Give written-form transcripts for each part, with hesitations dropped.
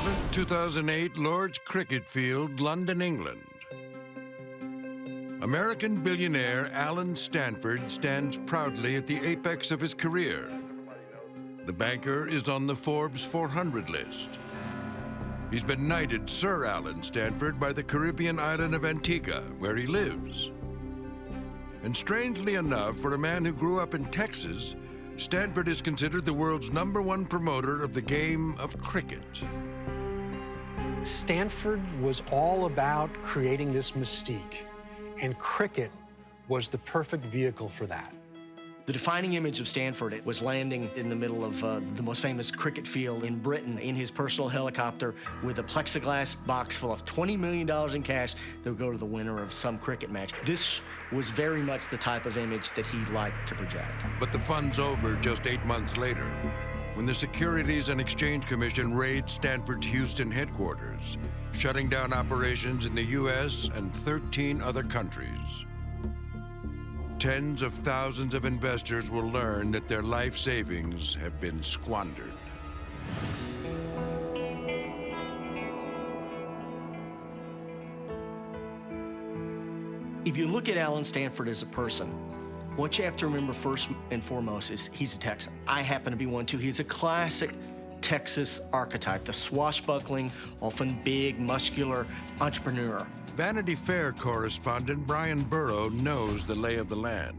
11th, 2008, Lord's Cricket Field, London, England. American billionaire Allen Stanford stands proudly at the apex of his career. The banker is on the Forbes 400 list. He's been knighted Sir Allen Stanford by the Caribbean island of Antigua, where he lives. And strangely enough, for a man who grew up in Texas, Stanford is considered the world's #1 promoter of the game of cricket. Stanford was all about creating this mystique, and cricket was the perfect vehicle for that. The defining image of Stanford was landing in the middle of the most famous cricket field in Britain in his personal helicopter with a plexiglass box full of $20 million in cash that would go to the winner of some cricket match. This was very much the type of image that he liked to project. But the fun's over just 8 months later, when the Securities and Exchange Commission raids Stanford's Houston headquarters, shutting down operations in the U.S. and 13 other countries. Tens of thousands of investors will learn that their life savings have been squandered. If you look at Allen Stanford as a person, what you have to remember first and foremost is he's a Texan. I happen to be one too. He's a classic Texas archetype, the swashbuckling, often big, muscular entrepreneur. Vanity Fair correspondent Brian Burrow knows the lay of the land.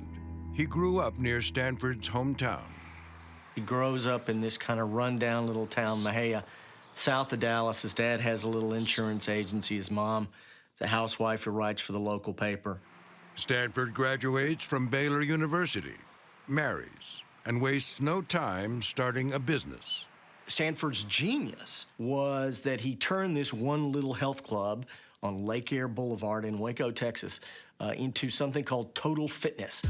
He grew up near Stanford's hometown. He grows up in this kind of rundown little town, Mejia, south of Dallas. His dad has a little insurance agency. His mom is a housewife who writes for the local paper. Stanford graduates from Baylor University, marries, and wastes no time starting a business. Stanford's genius was that he turned this one little health club on Lake Air Boulevard in Waco, Texas, into something called Total Fitness.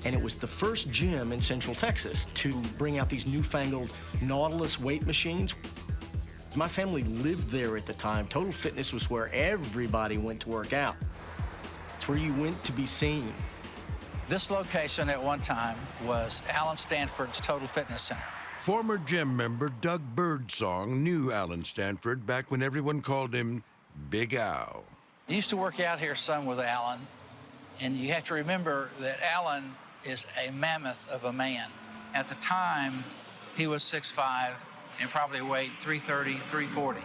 And it was the first gym in Central Texas to bring out these newfangled Nautilus weight machines. My family lived there at the time. Total Fitness was where everybody went to work out. It's where you went to be seen. This location at one time was Allen Stanford's Total Fitness Center. Former gym member Doug Birdsong knew Allen Stanford back when everyone called him Big Al. I used to work out here some with Allen, and you have to remember that Allen is a mammoth of a man. At the time, he was 6'5", and probably weighed 330, 340.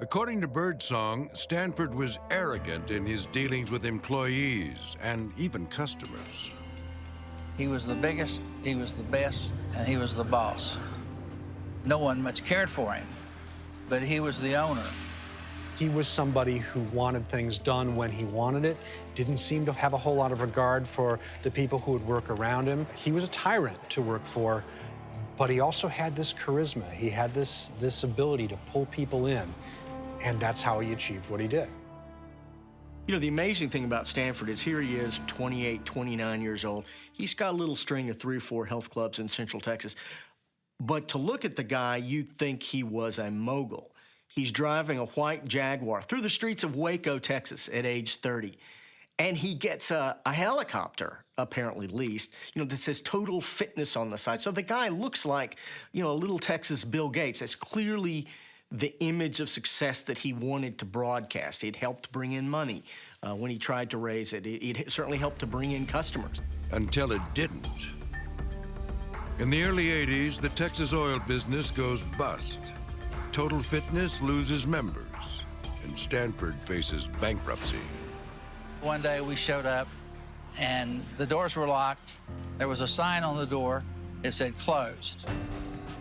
According to Birdsong, Stanford was arrogant in his dealings with employees and even customers. He was the biggest, he was the best, and he was the boss. No one much cared for him, but he was the owner. He was somebody who wanted things done when he wanted it, didn't seem to have a whole lot of regard for the people who would work around him. He was a tyrant to work for, but he also had this charisma. He had this ability to pull people in, and that's how he achieved what he did. You know, the amazing thing about Stanford is here he is, 28, 29 years old. He's got a little string of 3 or 4 health clubs in Central Texas. But to look at the guy, you'd think he was a mogul. He's driving a white Jaguar through the streets of Waco, Texas at age 30. And he gets a helicopter, apparently leased, you know, that says Total Fitness on the side. So the guy looks like, you know, a little Texas Bill Gates. That's clearly the image of success that he wanted to broadcast. It helped bring in money when he tried to raise it. It certainly helped to bring in customers. Until it didn't. In the early 80s, the Texas oil business goes bust. Total Fitness loses members, and Stanford faces bankruptcy. One day we showed up, and the doors were locked. There was a sign on the door. It said closed.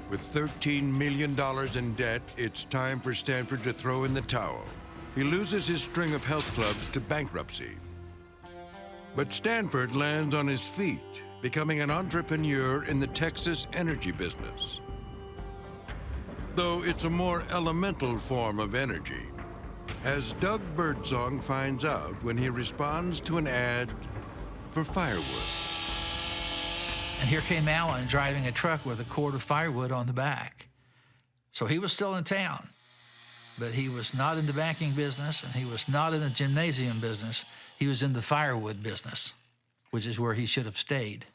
With $13 million in debt, it's time for Stanford to throw in the towel. He loses his string of health clubs to bankruptcy. But Stanford lands on his feet, becoming an entrepreneur in the Texas energy business. Though it's a more elemental form of energy, as Doug Birdsong finds out when he responds to an ad for firewood. And here came Allen driving a truck with a cord of firewood on the back. So he was still in town, but he was not in the banking business, and he was not in the gymnasium business. He was in the firewood business, which is where he should have stayed.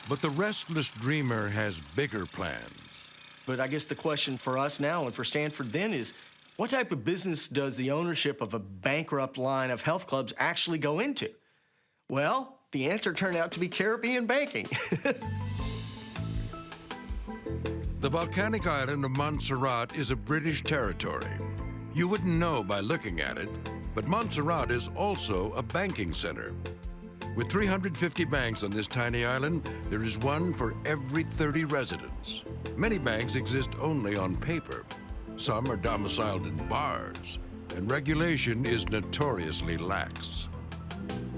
But the restless dreamer has bigger plans. But I guess the question for us now and for Stanford then is, what type of business does the ownership of a bankrupt line of health clubs actually go into? Well, the answer turned out to be Caribbean banking. The volcanic island of Montserrat is a British territory. You wouldn't know by looking at it, but Montserrat is also a banking center. With 350 banks on this tiny island, there is one for every 30 residents. Many banks exist only on paper. Some are domiciled in bars, and regulation is notoriously lax.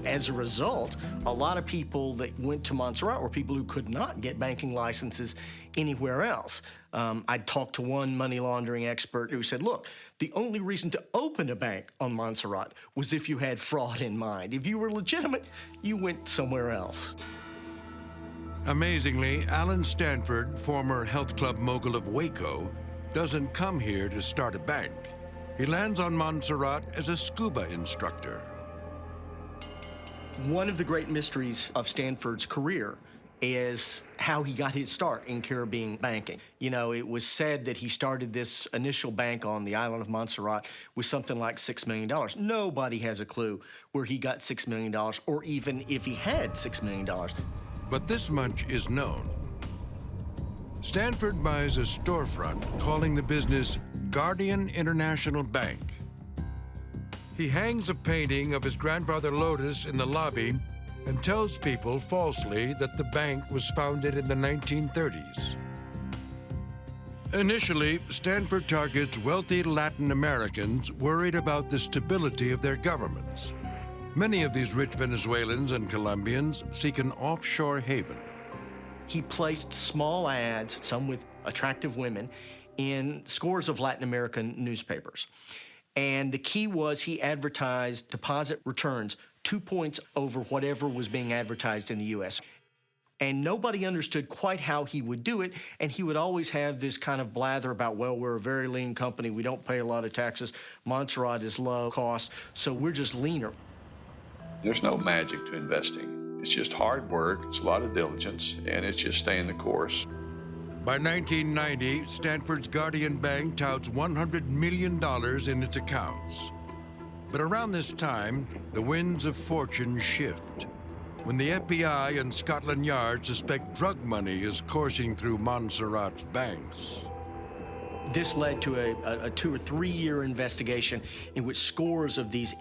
As a result, a lot of people that went to Montserrat were people who could not get banking licenses anywhere else. I talked to one money laundering expert who said, look, the only reason to open a bank on Montserrat was if you had fraud in mind. If you were legitimate, you went somewhere else. Amazingly, Allen Stanford, former health club mogul of Waco, doesn't come here to start a bank. He lands on Montserrat as a scuba instructor. One of the great mysteries of Stanford's career is how he got his start in Caribbean banking. You know, it was said that he started this initial bank on the island of Montserrat with something like $6 million. Nobody has a clue where he got $6 million, or even if he had $6 million. But this much is known. Stanford buys a storefront calling the business Guardian International Bank. He hangs a painting of his grandfather Lotus in the lobby and tells people falsely that the bank was founded in the 1930s. Initially, Stanford targets wealthy Latin Americans worried about the stability of their governments. Many of these rich Venezuelans and Colombians seek an offshore haven. He placed small ads, some with attractive women, in scores of Latin American newspapers. And the key was he advertised deposit returns 2 points over whatever was being advertised in the U.S. And nobody understood quite how he would do it, and he would always have this kind of blather about, well, we're a very lean company, we don't pay a lot of taxes, Montserrat is low cost, so we're just leaner. There's no magic to investing. It's just hard work, it's a lot of diligence, and it's just staying the course. By 1990, Stanford's Guardian Bank touts $100 million in its accounts. But around this time, the winds of fortune shift. When the FBI and Scotland Yard suspect drug money is coursing through Montserrat's banks. This led to a 2 or 3 year investigation in which scores of these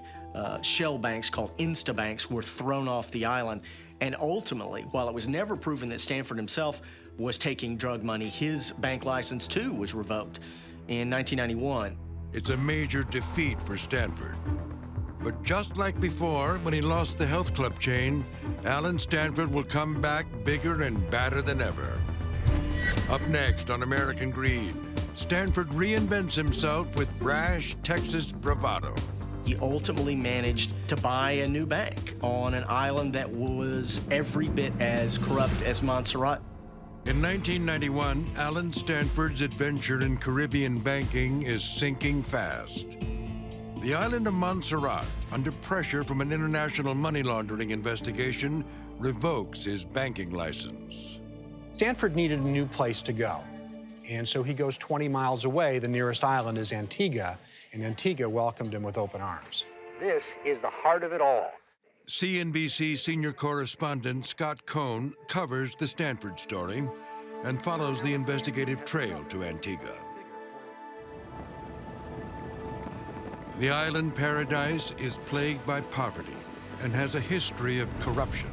shell banks called instabanks were thrown off the island. And ultimately, while it was never proven that Stanford himself was taking drug money, his bank license too was revoked in 1991. It's a major defeat for Stanford. But just like before, when he lost the health club chain, Allen Stanford will come back bigger and badder than ever. Up next on American Greed, Stanford reinvents himself with brash Texas bravado. He ultimately managed to buy a new bank on an island that was every bit as corrupt as Montserrat. In 1991, Allen Stanford's adventure in Caribbean banking is sinking fast. The island of Montserrat, under pressure from an international money laundering investigation, revokes his banking license. Stanford needed a new place to go, and so he goes 20 miles away. The nearest island is Antigua, and Antigua welcomed him with open arms. This is the heart of it all. CNBC senior correspondent Scott Cohn covers the Stanford story and follows the investigative trail to Antigua. The island paradise is plagued by poverty and has a history of corruption.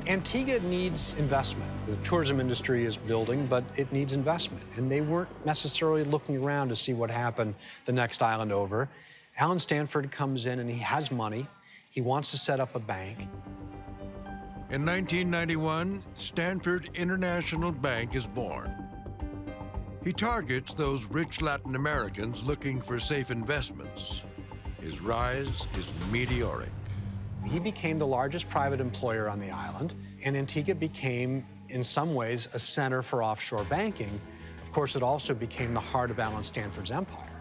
Antigua needs investment. The tourism industry is building, but it needs investment. And they weren't necessarily looking around to see what happened the next island over. Allen Stanford comes in and he has money. He wants to set up a bank. In 1991, Stanford International Bank is born. He targets those rich Latin Americans looking for safe investments. His rise is meteoric. He became the largest private employer on the island, and Antigua became, in some ways, a center for offshore banking. Of course, it also became the heart of Allen Stanford's empire.